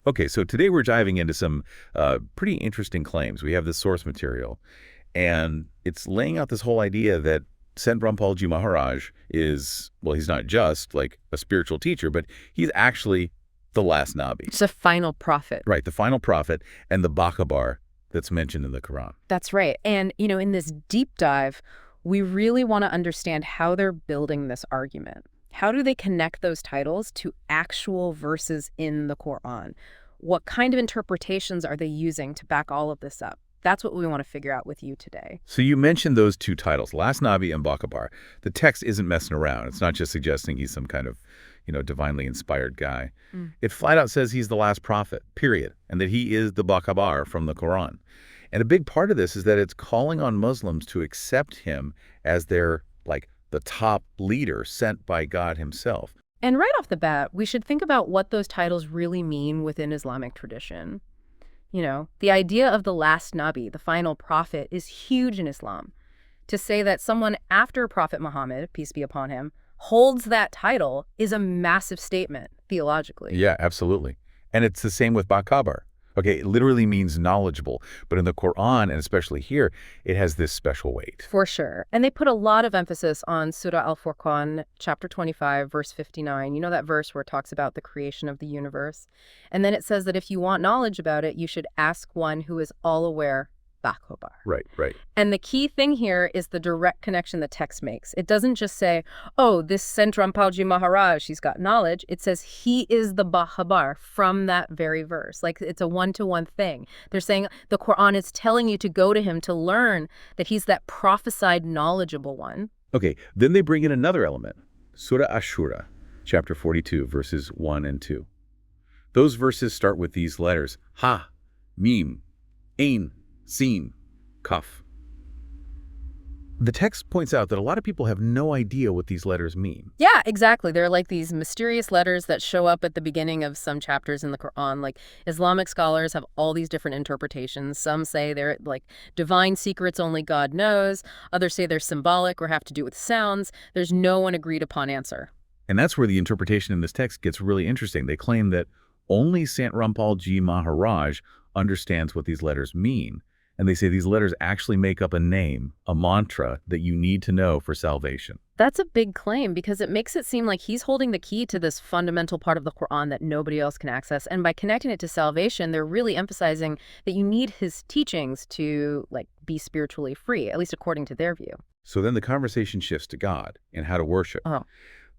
Okay, so today we're diving into some pretty interesting claims. We have this source material, and it's laying out this whole idea that Sant Rampal Ji Maharaj is, well, he's not just like a spiritual teacher, but he's actually the last Nabi. It's a final prophet. Right, the final prophet and the Bakabar that's mentioned in the Quran. That's right. And, in this deep dive, we really want to understand how they're building this argument. How do they connect those titles to actual verses in the Quran? What kind of interpretations are they using to back all of this up? That's what we want to figure out with you today. So you mentioned those two titles, Last Nabi and Bakabar. The text isn't messing around. It's not just suggesting he's some kind of, divinely inspired guy. It flat out says he's the last prophet, period, and that he is the Bakabar from the Quran. And a big part of this is that it's calling on Muslims to accept him as their, the top leader sent by God himself. And right off the bat, we should think about what those titles really mean within Islamic tradition. The idea of the last Nabi, the final prophet, is huge in Islam. To say that someone after Prophet Muhammad, peace be upon him, holds that title is a massive statement theologically. Yeah, absolutely. And it's the same with Bakabar. Okay, it literally means knowledgeable, but in the Quran, and especially here, it has this special weight. For sure. And they put a lot of emphasis on Surah Al-Furqan, chapter 25, verse 59. You know that verse where it talks about the creation of the universe? And then it says that if you want knowledge about it, you should ask one who is all aware, Bakabar. Right. And the key thing here is the direct connection the text makes. It doesn't just say, oh, this Sant Rampal Ji Maharaj, he's got knowledge. It says he is the Bakabar from that very verse. Like it's a one-to-one thing. They're saying the Quran is telling you to go to him to learn that he's that prophesied knowledgeable one. Okay, then they bring in another element, Surah Ashura, chapter 42, verses 1 and 2. Those verses start with these letters, Ha, Mim, Ain, Sin, Kaf. The text points out that a lot of people have no idea what these letters mean. Yeah, exactly. They're like these mysterious letters that show up at the beginning of some chapters in the Quran. Like Islamic scholars have all these different interpretations. Some say they're like divine secrets only God knows. Others say they're symbolic or have to do with sounds. There's no one agreed upon answer. And that's where the interpretation in this text gets really interesting. They claim that only Sant Rampal Ji Maharaj understands what these letters mean. And they say these letters actually make up a name, a mantra that you need to know for salvation. That's a big claim because it makes it seem like he's holding the key to this fundamental part of the Quran that nobody else can access. And by connecting it to salvation, they're really emphasizing that you need his teachings to be spiritually free, at least according to their view. So then the conversation shifts to God and how to worship.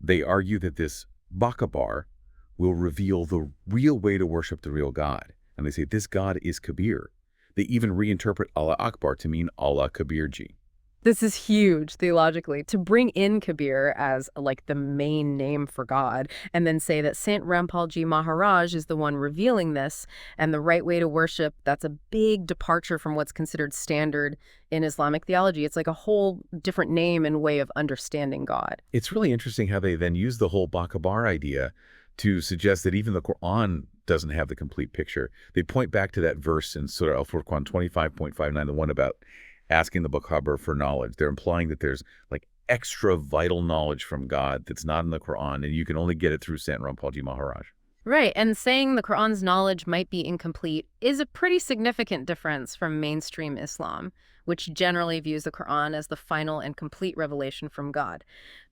They argue that this Bakabar will reveal the real way to worship the real God. And they say this God is Kabir. They even reinterpret Allah Akbar to mean Allah Kabir Ji. This is huge theologically, to bring in Kabir as the main name for God and then say that Sant Rampal Ji Maharaj is the one revealing this and the right way to worship. That's a big departure from what's considered standard in Islamic theology. It's like a whole different name and way of understanding God. It's really interesting how they then use the whole Bakabar idea to suggest that even the Quran doesn't have the complete picture. They point back to that verse in Surah Al-Furqan 25.59, the one about asking the Bakabar for knowledge. They're implying that there's extra vital knowledge from God that's not in the Quran, and you can only get it through Sant Rampal Ji Maharaj. Right, and saying the Quran's knowledge might be incomplete is a pretty significant difference from mainstream Islam, which generally views the Quran as the final and complete revelation from God.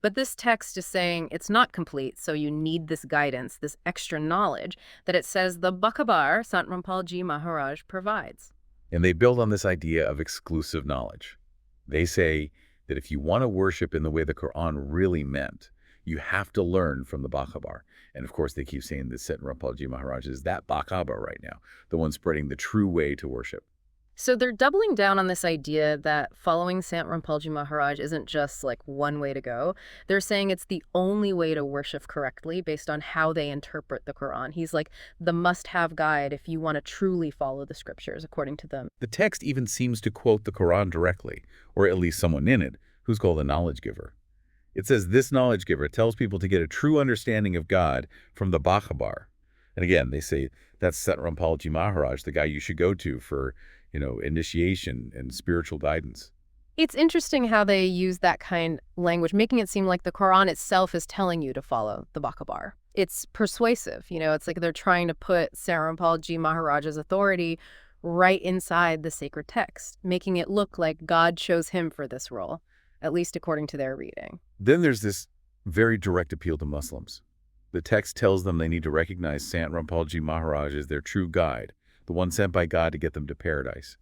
But this text is saying it's not complete, so you need this guidance, this extra knowledge that it says the Bakabar, Sant Rampal Ji Maharaj, provides. And they build on this idea of exclusive knowledge. They say that if you want to worship in the way the Quran really meant, you have to learn from the Bakabar. And of course, they keep saying that Sant Rampal Ji Maharaj is that Bakabar right now, the one spreading the true way to worship. So they're doubling down on this idea that following Sant Rampal Ji Maharaj isn't just one way to go. They're saying it's the only way to worship correctly based on how they interpret the Quran. He's the must-have guide if you want to truly follow the scriptures, according to them. The text even seems to quote the Quran directly, or at least someone in it, who's called a knowledge giver. It says this knowledge giver tells people to get a true understanding of God from the Bakabar. And again, they say that's Sant Rampal Ji Maharaj, the guy you should go to for initiation and spiritual guidance. It's interesting how they use that kind of language, making it seem like the Quran itself is telling you to follow the Bakabar. It's persuasive. It's like they're trying to put Rampal Ji Maharaj's authority right inside the sacred text, making it look like God chose him for this role, at least according to their reading. Then there's this very direct appeal to Muslims. The text tells them they need to recognize Sant Rampalji Maharaj as their true guide, the one sent by God to get them to paradise.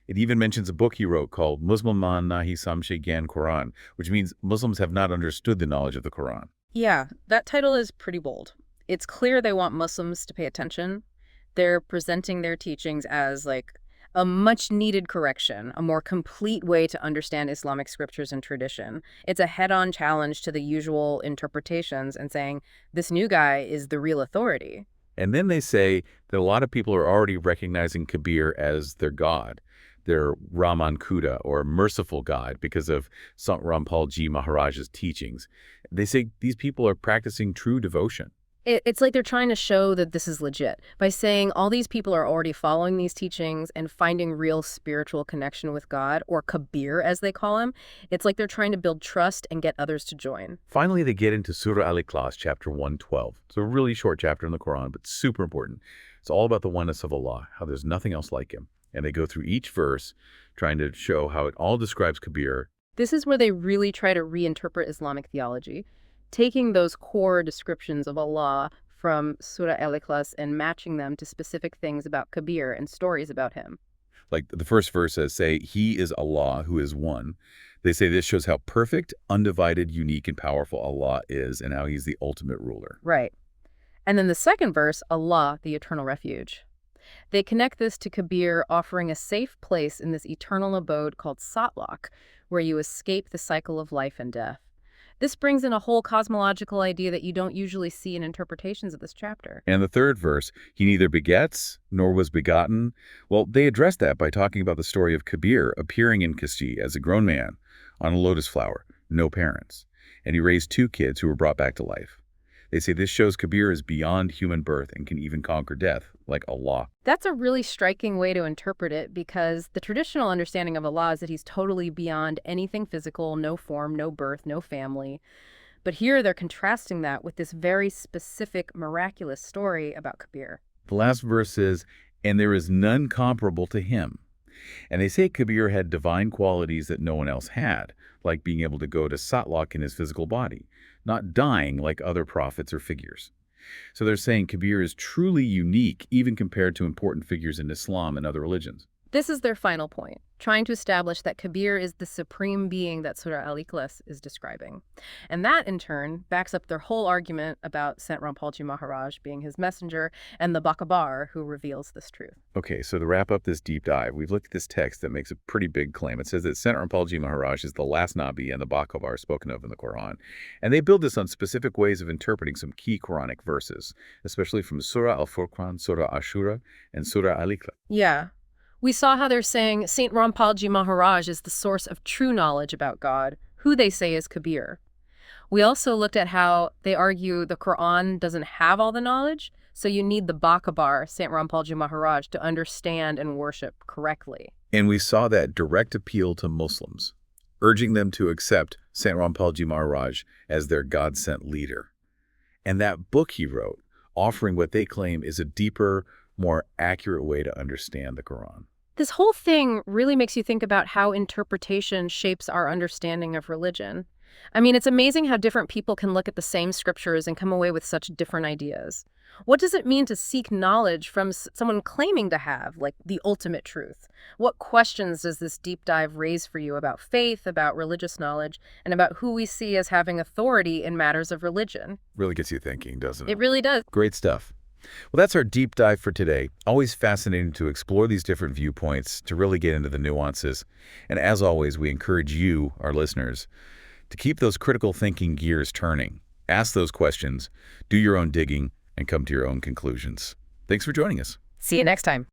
It even mentions a book he wrote called Musliman Nahi Samshe Gyan Quran, which means Muslims have not understood the knowledge of the Quran. Yeah, that title is pretty bold. It's clear they want Muslims to pay attention. They're presenting their teachings as like a much needed correction, a more complete way to understand Islamic scriptures and tradition. It's a head-on challenge to the usual interpretations and saying, this new guy is the real authority. And then they say that a lot of people are already recognizing Kabir as their God, their Raman Kuda, or merciful God, because of Sant Rampal Ji Maharaj's teachings. They say these people are practicing true devotion. It's like they're trying to show that this is legit by saying all these people are already following these teachings and finding real spiritual connection with God, or Kabir as they call him. It's like they're trying to build trust and get others to join. Finally, they get into Surah Al-Ikhlas, chapter 112. It's a really short chapter in the Quran, but super important. It's all about the oneness of Allah, how there's nothing else like him. And they go through each verse, trying to show how it all describes Kabir. This is where they really try to reinterpret Islamic theology, taking those core descriptions of Allah from Surah Al-Ikhlas and matching them to specific things about Kabir and stories about him. Like the first verse says, say, he is Allah who is one. They say this shows how perfect, undivided, unique, and powerful Allah is and how he's the ultimate ruler. Right. And then the second verse, Allah, the eternal refuge. They connect this to Kabir offering a safe place in this eternal abode called Satlak, where you escape the cycle of life and death. This brings in a whole cosmological idea that you don't usually see in interpretations of this chapter. And the third verse, he neither begets nor was begotten. Well, they address that by talking about the story of Kabir appearing in Kashti as a grown man on a lotus flower, no parents. And he raised 2 kids who were brought back to life. They say this shows Kabir is beyond human birth and can even conquer death, like Allah. That's a really striking way to interpret it, because the traditional understanding of Allah is that he's totally beyond anything physical, no form, no birth, no family. But here they're contrasting that with this very specific, miraculous story about Kabir. The last verse is, and there is none comparable to him. And they say Kabir had divine qualities that no one else had, like being able to go to Satlak in his physical body, not dying like other prophets or figures. So they're saying Kabir is truly unique, even compared to important figures in Islam and other religions. This is their final point, trying to establish that Kabir is the supreme being that Surah Al-Ikhlas is describing. And that, in turn, backs up their whole argument about Sant Rampalji Maharaj being his messenger and the Bakabar who reveals this truth. Okay, so to wrap up this deep dive, we've looked at this text that makes a pretty big claim. It says that Sant Rampalji Maharaj is the last Nabi and the Bakabar spoken of in the Quran. And they build this on specific ways of interpreting some key Quranic verses, especially from Surah Al-Furqan, Surah Ashura, and Surah Al-Ikhlas. Yeah. We saw how they're saying Saint Rampalji Maharaj is the source of true knowledge about God, who they say is Kabir. We also looked at how they argue the Quran doesn't have all the knowledge, so you need the Bakabar, Saint Rampalji Maharaj, to understand and worship correctly. And we saw that direct appeal to Muslims, urging them to accept Sant Rampalji Maharaj as their God-sent leader. And that book he wrote, offering what they claim is a deeper, more accurate way to understand the Quran. This whole thing really makes you think about how interpretation shapes our understanding of religion. I mean, it's amazing how different people can look at the same scriptures and come away with such different ideas. What does it mean to seek knowledge from someone claiming to have, like, the ultimate truth? What questions does this deep dive raise for you about faith, about religious knowledge, and about who we see as having authority in matters of religion? Really gets you thinking, doesn't it? It really does. Great stuff. Well, that's our deep dive for today. Always fascinating to explore these different viewpoints, to really get into the nuances. And as always, we encourage you, our listeners, to keep those critical thinking gears turning. Ask those questions, do your own digging, and come to your own conclusions. Thanks for joining us. See you next time.